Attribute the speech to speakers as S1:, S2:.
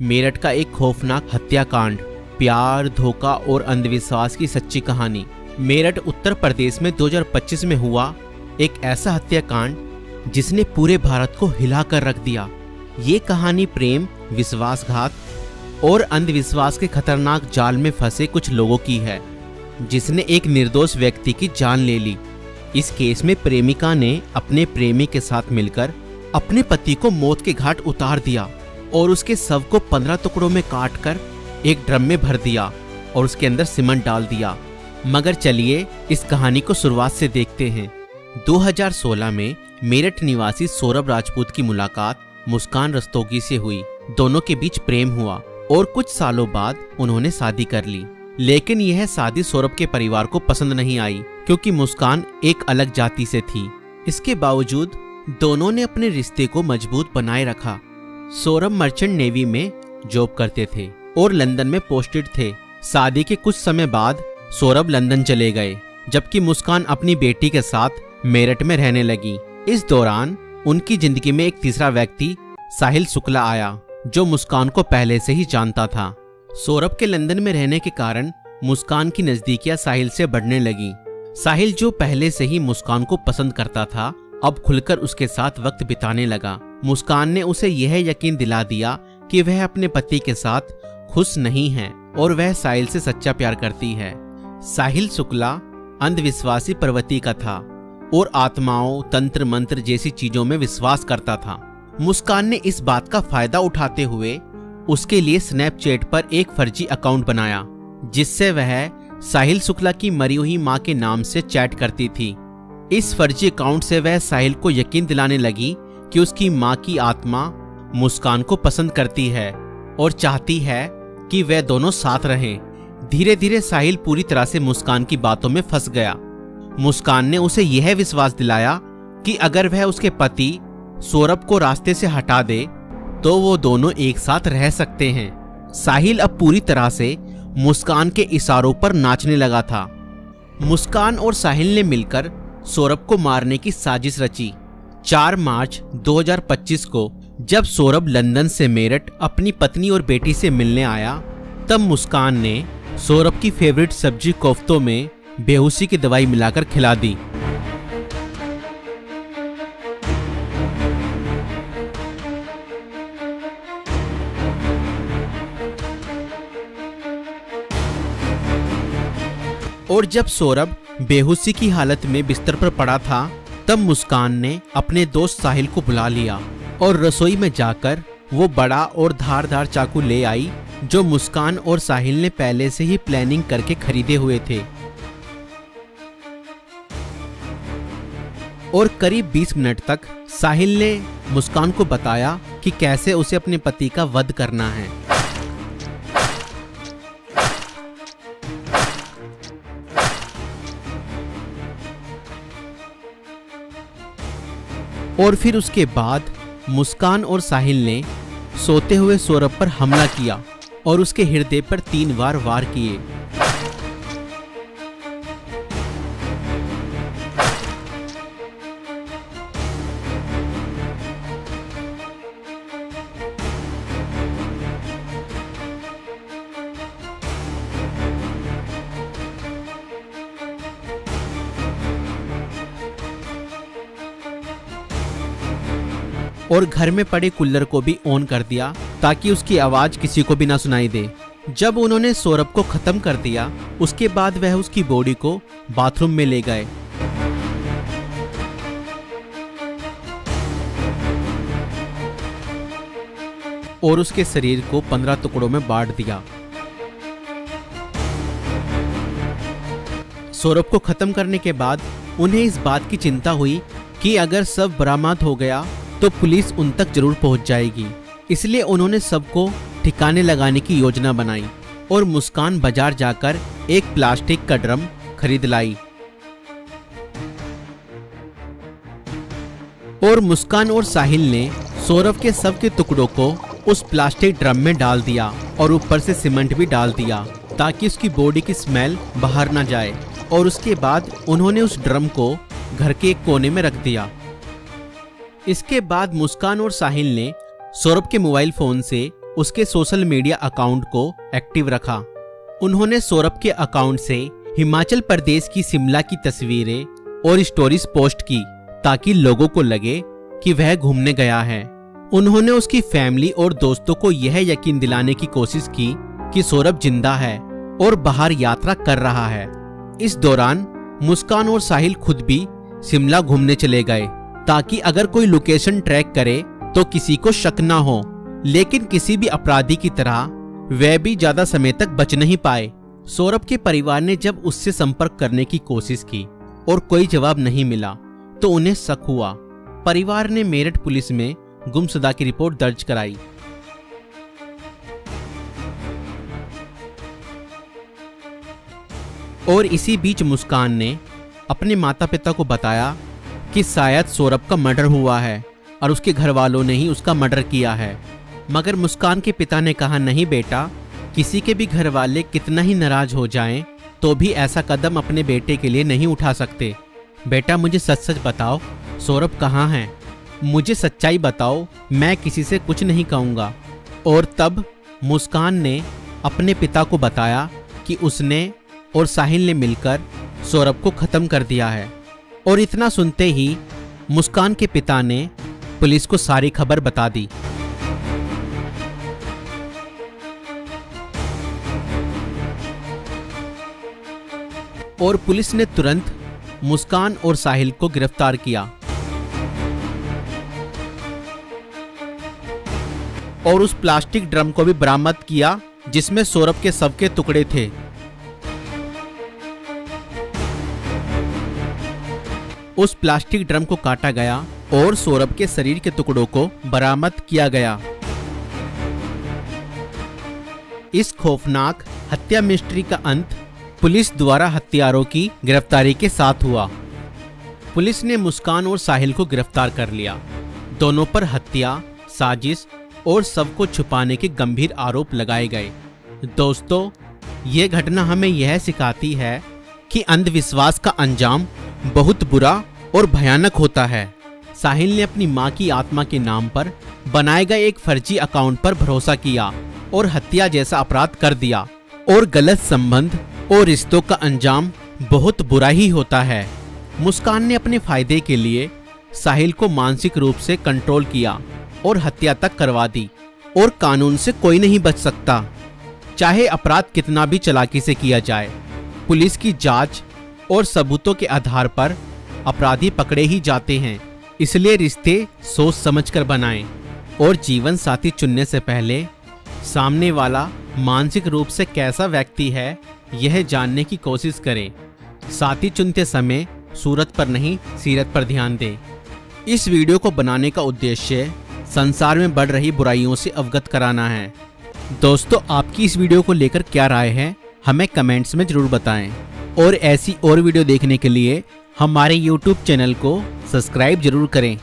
S1: मेरठ का एक खौफनाक हत्याकांड, प्यार, धोखा और अंधविश्वास की सच्ची कहानी। मेरठ उत्तर प्रदेश में 2025 में हुआ एक ऐसा हत्याकांड जिसने पूरे भारत को हिला कर रख दिया। ये कहानी प्रेम, विश्वासघात और अंधविश्वास के खतरनाक जाल में फंसे कुछ लोगों की है, जिसने एक निर्दोष व्यक्ति की जान ले ली। इस केस में प्रेमिका ने अपने प्रेमी के साथ मिलकर अपने पति को मौत के घाट उतार दिया और उसके शव को 15 टुकड़ों में काटकर एक ड्रम में भर दिया और उसके अंदर सीमेंट डाल दिया। मगर चलिए इस कहानी को शुरुआत से देखते हैं। 2016 में मेरठ निवासी सौरभ राजपूत की मुलाकात मुस्कान रस्तोगी से हुई। दोनों के बीच प्रेम हुआ और कुछ सालों बाद उन्होंने शादी कर ली। लेकिन यह शादी सौरभ के परिवार को पसंद नहीं आई, क्योंकि मुस्कान एक अलग जाति से थी। इसके बावजूद दोनों ने अपने रिश्ते को मजबूत बनाए रखा। सौरभ मर्चेंट नेवी में जॉब करते थे और लंदन में पोस्टेड थे। शादी के कुछ समय बाद सौरभ लंदन चले गए, जबकि मुस्कान अपनी बेटी के साथ मेरठ में रहने लगी। इस दौरान उनकी जिंदगी में एक तीसरा व्यक्ति साहिल शुक्ला आया, जो मुस्कान को पहले से ही जानता था। सौरभ के लंदन में रहने के कारण मुस्कान की नजदीकियां साहिल से बढ़ने लगी। साहिल, जो पहले से ही मुस्कान को पसंद करता था, अब खुलकर उसके साथ वक्त बिताने लगा। मुस्कान ने उसे यह यकीन दिला दिया कि वह अपने पति के साथ खुश नहीं है और वह साहिल से सच्चा प्यार करती है। साहिल शुक्ला अंधविश्वासी प्रवृत्ति का था और आत्माओं, तंत्र मंत्र जैसी चीजों में विश्वास करता था। मुस्कान ने इस बात का फायदा उठाते हुए उसके लिए स्नैपचैट पर एक फर्जी अकाउंट बनाया, जिससे वह साहिल शुक्ला की मरी हुई मां के नाम से चैट करती थी। इस फर्जी अकाउंट से वह साहिल को यकीन दिलाने लगी कि उसकी मां की आत्मा मुस्कान को पसंद करती है और चाहती है कि वे दोनों साथ रहें। धीरे धीरे साहिल पूरी तरह से मुस्कान की बातों में फंस गया। मुस्कान ने उसे यह विश्वास दिलाया कि अगर वह उसके पति सौरभ को रास्ते से हटा दे तो वो दोनों एक साथ रह सकते हैं। साहिल अब पूरी तरह से मुस्कान के इशारों पर नाचने लगा था। मुस्कान और साहिल ने मिलकर सौरभ को मारने की साजिश रची। 4 मार्च 2025 को जब सौरभ लंदन से मेरठ अपनी पत्नी और बेटी से मिलने आया, तब मुस्कान ने सौरभ की फेवरेट सब्जी कोफ्तों में बेहोशी की दवाई मिलाकर खिला दी। और जब सौरभ बेहोशी की हालत में बिस्तर पर पड़ा था, तब मुस्कान ने अपने दोस्त साहिल को बुला लिया और रसोई में जाकर वो बड़ा और धारदार चाकू ले आई, जो मुस्कान और साहिल ने पहले से ही प्लानिंग करके खरीदे हुए थे। और करीब 20 मिनट तक साहिल ने मुस्कान को बताया कि कैसे उसे अपने पति का वध करना है। और फिर उसके बाद मुस्कान और साहिल ने सोते हुए सौरभ पर हमला किया और उसके हृदय पर 3 बार वार किए। और घर में पड़े कूलर को भी ऑन कर दिया ताकि उसकी आवाज किसी को भी ना सुनाई दे। जब उन्होंने सौरभ को खत्म कर दिया, उसके बाद वह उसकी बॉडी को बाथरूम में ले गए। और उसके शरीर को 15 टुकड़ों में बांट दिया। सौरभ को खत्म करने के बाद उन्हें इस बात की चिंता हुई कि अगर सब बरामद हो गया तो पुलिस उन तक जरूर पहुंच जाएगी। इसलिए उन्होंने सबको ठिकाने लगाने की योजना बनाई और मुस्कान बाजार जाकर एक प्लास्टिक का ड्रम खरीद लाई। और मुस्कान और साहिल ने सौरभ के शव के टुकड़ों को उस प्लास्टिक ड्रम में डाल दिया और ऊपर से सीमेंट भी डाल दिया ताकि उसकी बॉडी की स्मेल बाहर ना जाए। और उसके बाद उन्होंने उस ड्रम को घर के एक कोने में रख दिया। इसके बाद मुस्कान और साहिल ने सौरभ के मोबाइल फोन से उसके सोशल मीडिया अकाउंट को एक्टिव रखा। उन्होंने सौरभ के अकाउंट से हिमाचल प्रदेश की शिमला की तस्वीरें और स्टोरीज पोस्ट की ताकि लोगों को लगे कि वह घूमने गया है। उन्होंने उसकी फैमिली और दोस्तों को यह यकीन दिलाने की कोशिश की कि सौरभ जिंदा है और बाहर यात्रा कर रहा है। इस दौरान मुस्कान और साहिल खुद भी शिमला घूमने चले गए ताकि अगर कोई लोकेशन ट्रैक करे तो किसी को शक ना हो, लेकिन किसी भी अपराधी की तरह वह भी ज्यादा समय तक बच नहीं पाए। सौरभ के परिवार ने जब उससे संपर्क करने की कोशिश की और कोई जवाब नहीं मिला तो उन्हें शक हुआ। परिवार ने मेरठ पुलिस में गुमशुदा की रिपोर्ट दर्ज कराई। और इसी बीच मुस्कान ने अपने माता पिता को बताया कि शायद सौरभ का मर्डर हुआ है और उसके घर वालों ने ही उसका मर्डर किया है। मगर मुस्कान के पिता ने कहा, नहीं बेटा, किसी के भी घर वाले कितना ही नाराज हो जाएं तो भी ऐसा कदम अपने बेटे के लिए नहीं उठा सकते। बेटा, मुझे सच सच बताओ, सौरभ कहाँ है? मुझे सच्चाई बताओ, मैं किसी से कुछ नहीं कहूँगा। और तब मुस्कान ने अपने पिता को बताया कि उसने और साहिल ने मिलकर सौरभ को खत्म कर दिया है। और इतना सुनते ही मुस्कान के पिता ने पुलिस को सारी खबर बता दी। और पुलिस ने तुरंत मुस्कान और साहिल को गिरफ्तार किया और उस प्लास्टिक ड्रम को भी बरामद किया जिसमें सौरभ के शव के टुकड़े थे। उस प्लास्टिक ड्रम को काटा गया और सौरभ के शरीर के टुकड़ों को बरामद किया गया। इस खौफनाक हत्या मिस्ट्री का अंत पुलिस द्वारा हत्यारों की गिरफ्तारी के साथ हुआ। पुलिस ने मुस्कान और साहिल को गिरफ्तार कर लिया। दोनों पर हत्या, साजिश और शव को छुपाने के गंभीर आरोप लगाए गए। दोस्तों, ये घटना हमें यह सिखाती है कि अंधविश्वास का अंजाम बहुत बुरा और भयानक होता है। साहिल ने अपनी मां की आत्मा के नाम पर बनाए गए एक फर्जी अकाउंट पर भरोसा किया और हत्या जैसा अपराध कर दिया। और गलत संबंध और रिश्तों का अंजाम बहुत बुरा ही होता है। मुस्कान ने अपने फायदे के लिए साहिल को मानसिक रूप से कंट्रोल किया और हत्या तक करवा दी। और कानून से कोई नहीं बच सकता, चाहे अपराध कितना भी चालाकी से किया जाए। पुलिस की जांच और सबूतों के आधार पर अपराधी पकड़े ही जाते हैं। इसलिए रिश्ते सोच समझकर बनाएं और जीवन साथी चुनने से पहले सामने वाला मानसिक रूप से कैसा व्यक्ति है यह जानने की कोशिश करें। साथी चुनते समय सूरत पर नहीं, सीरत पर ध्यान दें। इस वीडियो को बनाने का उद्देश्य संसार में बढ़ रही बुराइयों से अवगत कराना है। दोस्तों, आपकी इस वीडियो को लेकर क्या राय है हमें कमेंट्स में जरूर बताएं। और ऐसी और वीडियो देखने के लिए हमारे YouTube चैनल को सब्सक्राइब जरूर करें।